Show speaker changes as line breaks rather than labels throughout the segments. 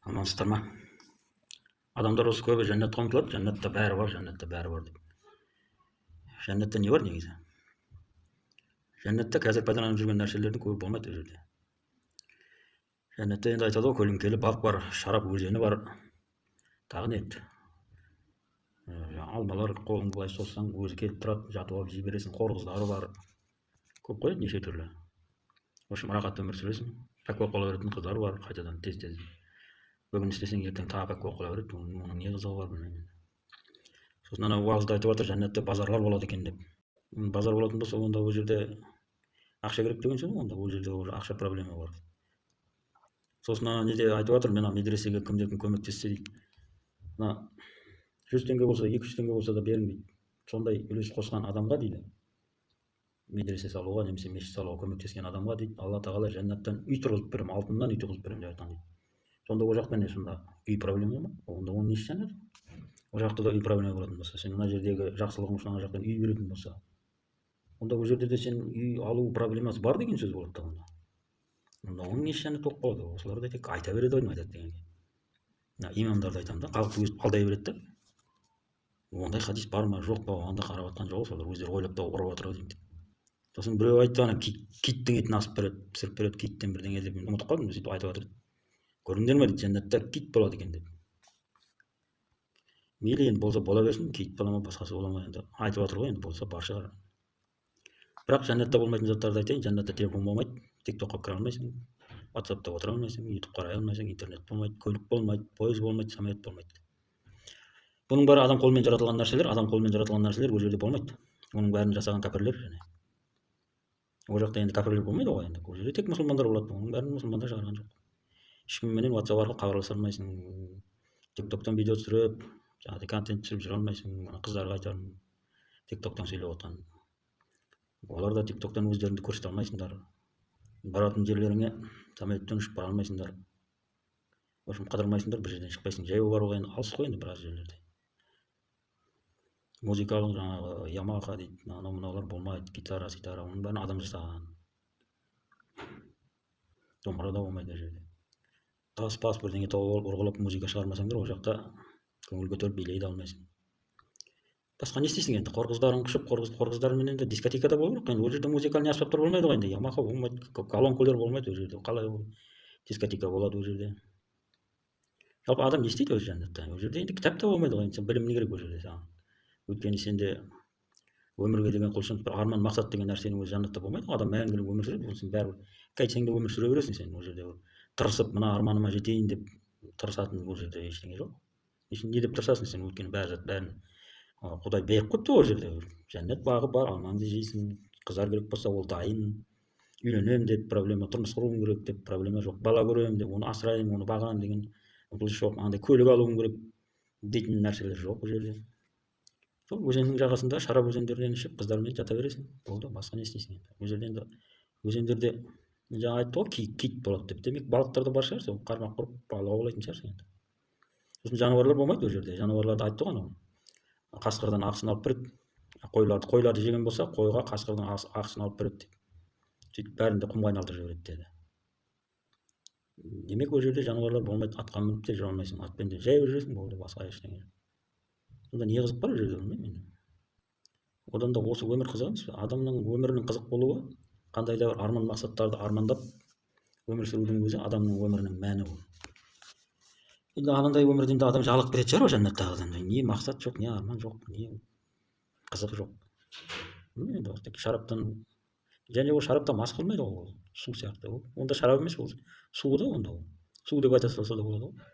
Амансыздар ма? Адамдар осы көбі жәннатқа ұмтылады, жәннатта бәрі бар деп. Жәннатта не бар негізі? Жәннатта қазір пайдаланып жүрген нәрселердің көбі болмайды ол жерде. Жәннатта енді айтады ғой, көлеңкелі бақ бар, шарап өзені бар. Тағы не еді? Алмалар, қолыңды былай созсаң өзі келіп тұрады, жатып алып жей бересің, қор қыздары бар. Көп қой, неше түрлі. В общем, рахат өмір сүресің. Пәк болып қала беретін қыздар бар, қайтадан тез-тез. Бүгін істесең, ертең тағы пәк болып қала береді. Оның не қызығы бар білмеймін. Сосын ана уағызда айтып жатыр, жәннатта базарлар болады екен деп. Базар болатын болса, онда ол жерде ақша керек деген сөз ғой, онда ол жерде ақша проблема бар. Сосын ана неде айтып жатыр, мен медресеге кімде-кім көмектессе дейді. Мына 100 теңге болса, 200 теңге болса да берің дейді. Сондай үлес қосқан адамға дейді, медресе салуға немесе мешіт салуға көмектескен адамға дейді, алла тағала жәннаттан үй тұрғызып беремін, алтыннан үй тұрғызып беремін деп айтқан дейді. Сонда ол жақта не, сонда үй проблема ма? Онда оның несі жәннат? Ол жақта да үй проблема болатын болса, сен мына жердегі жақсылығың үшін ана жақтан үй беретін болса, онда ол жерде де сен үй алу проблемасы бар деген сөз болады да онда. Онда оның несі жәннат болып қалады? Осыларды тек айта береді ғой, айтады дегенге. Имамдарды айтамын да, халықты өстіп алдай береді да. Ондай хадис бар ма жоқ па, онда қарап жатқан жоқ, солар өздері ойлап та ұрып жатыр деймін. Сосын біреу айтты, ана киттің етін асып береді, пісіріп береді, киттен бірдеңе деп, ұмытып қалдым, сөйтіп айтып жатыр. Көрдіңдер ме дейді, жәннатта кит болады екен деп. Мейлі енді болса бола берсін, кит бола ма басқасы бола ма, енді айтып жатыр ғой, енді болса бар шығар. Бірақ жәннатта болмайтын заттарды айтайын. Жәннатта телефон болмайды, тиктокқа кіре алмайсың, ватсапта отыра алмайсың, ютуб қарай алмайсың, интернет болмайды, көлік болмайды, пойыз болмайды, самолет болмайды. Бұның бәрі адам қолымен жаратылған нәрселер, ол жерде болмайды. Оның бәрін жасаған кәпірлер және. Ол жақта енді кәпірлер болмайды ғой, енді ол жерде тек мұсылмандар болады. Оның бәрін мұсылмандар шығарған жоқ. Ешкімменен WhatsApp арқылы хабарласа алмайсың, тиктоктан видео түсіріп, жаңағыдай контент түсіріп жүре алмайсың. Қыздарға айтармын, тиктоктан сөйлеп отқан. Олар да тиктоктан өздеріңді көрсете алмайсыңдар. Баратын жерлеріңе самолеттен ұшып бара алмайсыңдар. В общем, қыдырмайсыңдар, бір жерден шықпайсың. Жаяу баруға енді алыс қой, енді біраз жерлерде. Музыкалық жаңағы Ямаха дейді, мынаулар болмайды, гитара, оның бәрін адам жасаған. Домбыра да болмайды ол жерде. Тас бірдеңе тауып ұрғылап музыка шығармасаңдар, ол жақта көңіл көтеріп билей де алмайсың. Басқа не істейсің енді? Қор қыздарын құшып, қор қыздармен енді дискотекада болу керек. Енді ол жерде музыкальный аспаптар болмайды ғой, енді Ямаха болмайды, колонкалар болмайды ол жерде. Қалай ол дискотека болады ол жерде? Жалпы адам не істейді өзі жәннатта? Ол жерде енді кітап та болмайды ғой, сен білім не керек ол жерде саған? Өйткені сенде өмірге деген құлшыныс, бір арман, мақсат деген нәрсенің өзі жәннатта болмайды ғой. Адам мәңгілік өмір сүреді, сен бәрібір қайтсаң да өмір сүре бересің сен. Ол жерде тырысып мына арманыма жетейін деп тырысатын ол жерде ештеңе жоқ. Не деп тырысасың сен? Өйткені бәрін Құдай беріп қойыпты ол жерде. Жәннат бағы бар, алмаңды жейсің, қыздар керек болса ол дайын. Үйленемін деп проблема, тұрмыс құруым керек деп проблема жоқ. Бала көремін деп, оны асыраймын, оны бағамын деген ұмтылыс жоқ. Андай көлік алуым керек дейтін нәрселер жоқ ол жерде. Сол өзеннің жағасында шарап өзендерінен ішіп қыздармен жата бересің. Болды, басқа не істейсің енді? Ол жерде енді өзендерде жаңа айтты ғой, кит болады деп. Демек балықтар да бар шығар, сол қармақ құрып балық аулайтын шығарсың енді. Сосын жануарлар болмайды ол жерде. Жануарларды айтты ғой анау. Қасқырдан ақысын алып береді. Қойларды жеген болса, қойға қасқырдан ақысын алып береді деп. Сөйтіп бәрін де құмға айналдырып жібереді деді. Демек ол жерде жануарлар болмайды, атқа мініп те жүре алмайсың, атпен де жай жүресің, болды, басқа ештеңе жоқ. Сонда не қызық бар ол жерде, білмеймін мен. Одан да осы өмір қызық емес пе? Адамның өмірінің қызық болуы, қандай да бір арман мақсаттарды армандап өмір сүрудің өзі адамның өмірінің мәні ол. Енді анандай өмірден де адам жалығып кететін шығар, жәннаттағыдан. Не мақсат жоқ, не арман жоқ, не қызық жоқ. Енді тек шараптан, және ол шарапта мас қылмайды ғой, ол су сияқты. Онда шарап емес, ол су да, онда ол. Су деп айта салса да болады ғой.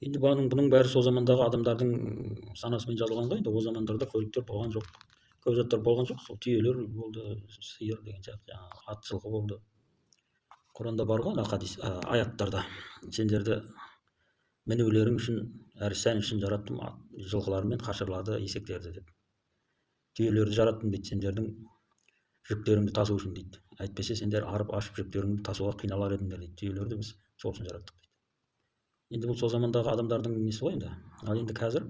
Енді бұның бәрі сол замандағы адамдардың санасымен жазылған ғой. Енді ол замандарда көліктер болған жоқ, көп заттар болған жоқ. Сол түйелер болды, сиыр деген сияқты, ат жылқы болды. Құранда бар ғой ана хадис, аяттарда, сендерді мінулерің үшін, әрі сән үшін жараттым, жылқылар мен қашырларды, есектерді деп. Түйелерді жараттым дейді, сендердің жүктеріңді тасу үшін дейді. Әйтпесе сендер арып ашып жүктеріңді тасуға қиналар едіңдер дейді. Түйелерді біз сол үшін жараттық дейді. Енді бұл сол замандағы адамдардың несі ғой енді. Ал енді қазір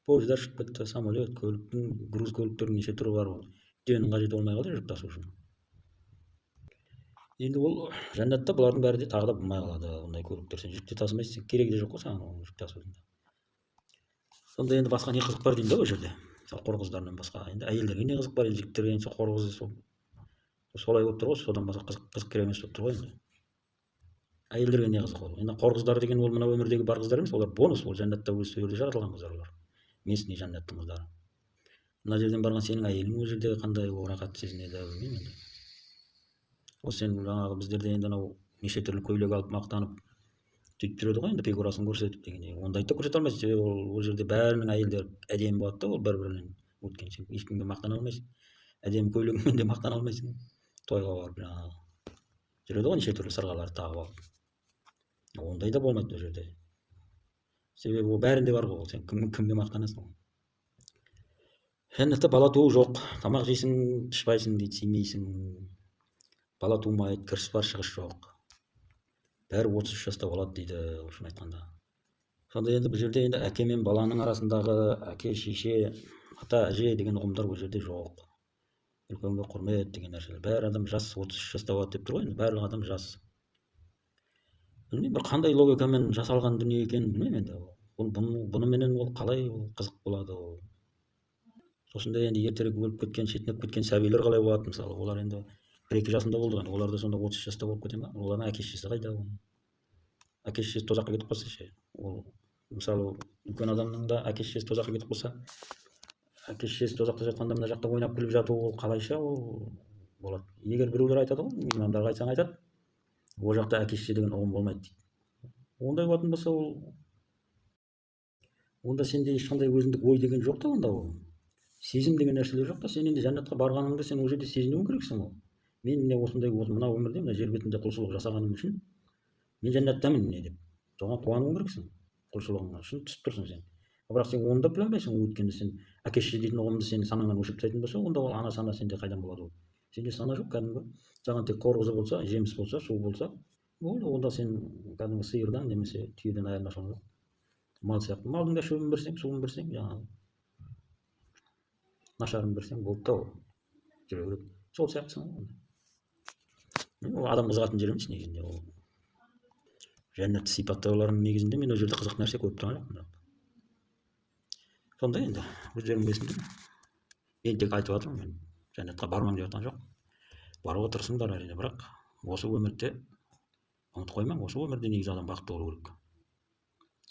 пойыздар шығып кетті, самолет, груз көліктердің неше түрі бар. Түйенің қажеті болмай қалды жүк тасу үшін. енді ол жәннатта бұлардың бәрі де тағы да болмай қалады, ондай көліктер. Сен жүк те тасымайсың, керегі де жоқ қой саған оның жүк тасудың. Сонда енді басқа не қызық бар деймін да ол жерде. Мысалы қор қыздарынан басқа. Енді әйелдерге не қызық бар, енді жігіттерге енді қор қызы солай болып тұр ғой, содан басқа қызық керек емес болып тұр ғой енді. Әйелдерге не қызық ол? Енді қор қыздары деген ол мына өмірдегі бар қыздар емес, олар бонус, ол жәннатта өзі сол жерде жаратылған қыздар олар. Местный жәннаттың қыздары. Мына жерден барған сенің әйелің ол жерде қандай ол рахат сезінеді, білмеймін енді. Осы сен жаңағы біздерде енді анау неше түрлі көйлек алып мақтанып сөйтіп жүреді ғой енді, фигурасын көрсетіп дегендей. Ондайды да көрсете алмайсың, себебі ол жерде бәрінің әйелдері әдемі болады да, ол бір-бірінен өткен. Сен ешкімге мақтана алмайсың. Әдемі көйлегіңмен де мақтана алмайсың. Тойға барып жаңағы жүреді ғой неше түрлі сырғаларды тағып алып. Ондай да болмайды ол жерде. Себебі ол бәрінде бар ғой, сен кімге мақтанасың? Жәннатта бала туу жоқ, тамақ жейсің, тышпайсың дейді, симейсің. Бала тумайды, кіріс бар, шығыс жоқ. Бәрі 33 жаста болады дейді, шын айтқанда. Сонда енді бұл жерде енді әке мен баланың арасындағы әке, шеше, ата, әже деген ұғымдар ол жерде жоқ. Үлкенге құрмет деген нәрселер. Бәрі адам жас, 33 жаста болады деп тұр ғой, енді барлық адам жас. Білмеймін, бір қандай логикамен жасалған дүние екенін білмеймін енді. Бұныменен ол қалай қызық болады ол. Сосын да енді ертерек өліп кеткен, шетінеп кеткен сәбилер қалай болады мысалы, олар енді 1-2 жасында болды ғой, олар да сонда 30 жаста болып кете ма? Олардың әке-шешесі қайда? Әке-шешесі тозаққа кетіп қалса ше, ол мысалы үлкен адамның да әке-шешесі тозаққа кетіп қалса, әке-шешесі тозақта жатқанда мына жақта ойнап күліп жату ол қалайша ол болады. Егер біреулер айтады ғой, имамдарға айтсаң айтады, ол жақта әке-шеше деген ұғым болмайды дейді. Ондай болатын болса, онда сенде ешқандай өзіндік ой деген жоқ та, онда ол сезім деген нәрселер жоқ та. Сен енді жәннатқа барғаныңда сен ол жерде сезінуің керексің ол. Мен міне осындай мына өмірде мына жер бетінде құлшылық жасағаным үшін мен жәннаттамын не деп соған қуануың керексің. Құлшылығыңа шын түсіп тұрсың сен. Бірақ сен оны да біле алмайсың, өйткені сен әке-шеше дейтін ұғымды сен санаңнан өшіріп тастайтын болса, онда ол ана сана сенде қайдан болады ол? Сенде сана жоқ кәдімгі. Саған тек қор қызы болса, жеміс болса, су болса, онда сен кәдімгі сиырдан немесе түйеден айырмашылығы жоқ. Мал сияқты. Малдың да шөбін берсең, суын берсең, жаңағы нашарын берсең болды да ол. Жүре береді. Сол сияқтысың ғой. Ол адам қызығатын жер емес негізінде ол. Жәннатты сипаттауларының негізінде мен ол жерде қызық нәрсе көріп тұрған жоқпын. Сонда енді өздерің білесіңдер. Мен тек айтып жатырмын, мен жәннатқа барман деп жатқан жоқ. Баруға тырысыңдар әрине, бірақ осы өмірде ұмытып қоймаң, осы өмірде негізі адам бақытты болу керек.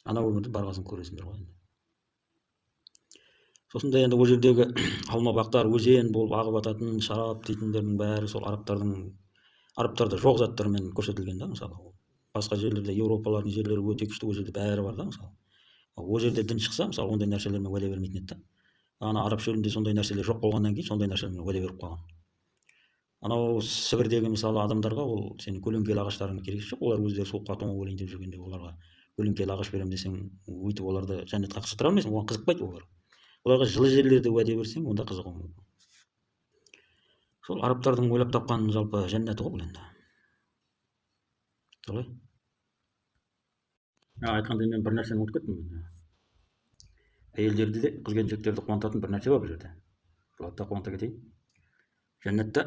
Ана өмірде барғасын көресіңдер ғой енді. Сосын да енді ол жердегі алма бақтар, өзен болып ағып жататын шарап дейтіндердің бәрі сол арабтарда жоқ заттармен көрсетілген да, мысалы. Басқа жерлерде, Еуропалардың жерлері өте күшті, ол жерде бәрі бар да, мысалы. Ол жерде дін шықса, мысалы, ондай нәрселермен уәде бермейтін еді. Ана араб шөлінде сондай нәрселер жоқ болғаннан кейін сондай нәрселермен уәде беріп қалған. Анау Сібірдегі мысалы адамдарға ол сенің көлеңкелі ағаштарың керегі жоқ, олар өздері суыққа тоңып өлейін деп жүргенде оларға көлеңкелі ағаш беремін десең, өйтіп оларды жәннатқа қызықтыра алмайсың, оған қызықпайды олар. Оларға жылы жерлерде уәде берсең, онда қызығу. Сол арабтардың ойлап тапқан жалпы жәннаты ғой бұл енді. Солай. Айтқандай мен бір нәрсені ұмытып кеттім. Әйелдерді де, қыз-келіншектерді қуантатын бір нәрсе бар бұл жерде. Соларды да қуанта кетейін. Жәннатта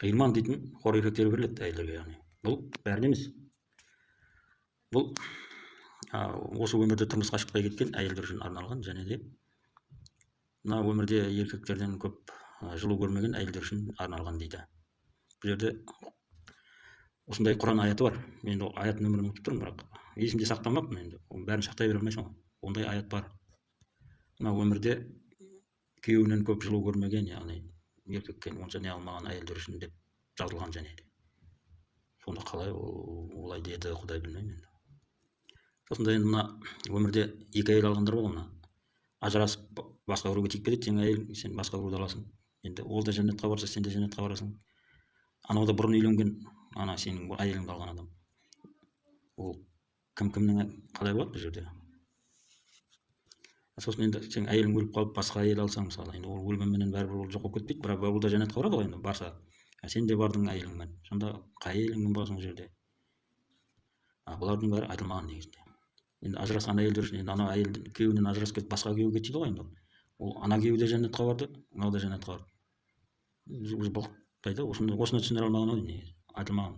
ғилман дейтін хор еркектер беріледі әйелдерге, яғни. Бұл бәріне емес. Бұл осы өмірде тұрмысқа шықпай кеткен әйелдер үшін арналған, және де мына өмірде еркектерден көп жылу көрмеген әйелдер үшін арналған дейді. Бұл жерде осындай Құран аяты бар. Мен ол аяттың нөмірін ұмытып тұрмын, бірақ есімде сақтамаппын енді. Бәрін сақтай бере алмайсың ғой. Ондай аят бар. Мына өмірде күйеуінен көп жылу көрмеген, яғни еркектен онша не алмаған әйелдер үшін деп жазылған, және де. Сонда қалай олай деді, Құдай білмеймін енді. Сосын да енді мына өмірде екі әйел алғандар ғой, мына ажырасып басқа біреуге тиіп кетеді, сенің әйелің, сен басқа біреуді аласың. Енді ол да жәннатқа барса, сен де жәннатқа барасың. Анау да бұрын үйленген, ана сенің әйеліңді алған адам. Ол кім-кімнің қалай болады бұл жерде? Сосын енді сен әйелің өліп қалып басқа әйел алсаң, мысалы, енді ол өлгенменен бәрібір ол жоқ болып кетпейді, бірақ ол да жәннатқа барады ғой енді барса. Сен де бардың әйеліңмен. Сонда қай әйеліңмен барсың ол жерде? Бұлардың бәрі айтылмаған негізінде. Енді ажырасқан әйелдер үшін енді ана әйел күйеуінен ажырасып кетіп басқа күйеуге тиді ғой енді. Ол ана күйеуі де жәннатқа барды, мынау да жәннатқа барды. Осыны түсіндіре алмаған ғой, айтылмаған.